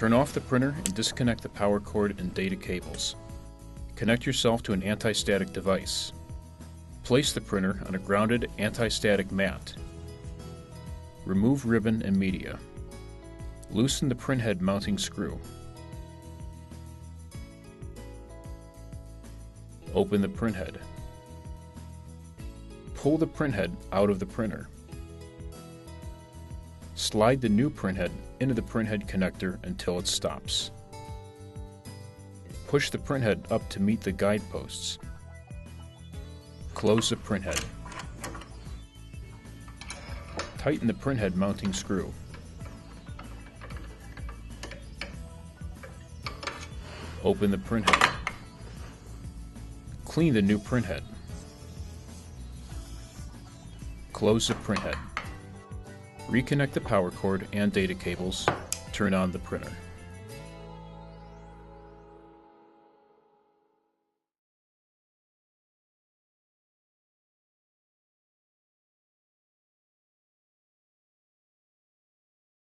Turn off the printer and disconnect the power cord and data cables. Connect yourself to an anti-static device. Place the printer on a grounded anti-static mat. Remove ribbon and media. Loosen the printhead mounting screw. Open the printhead. Pull the printhead out of the printer. Slide the new printhead into the printhead connector until it stops. Push the printhead up to meet the guideposts. Close the printhead. Tighten the printhead mounting screw. Open the printhead. Clean the new printhead. Close the printhead. Reconnect the power cord and data cables. Turn on the printer.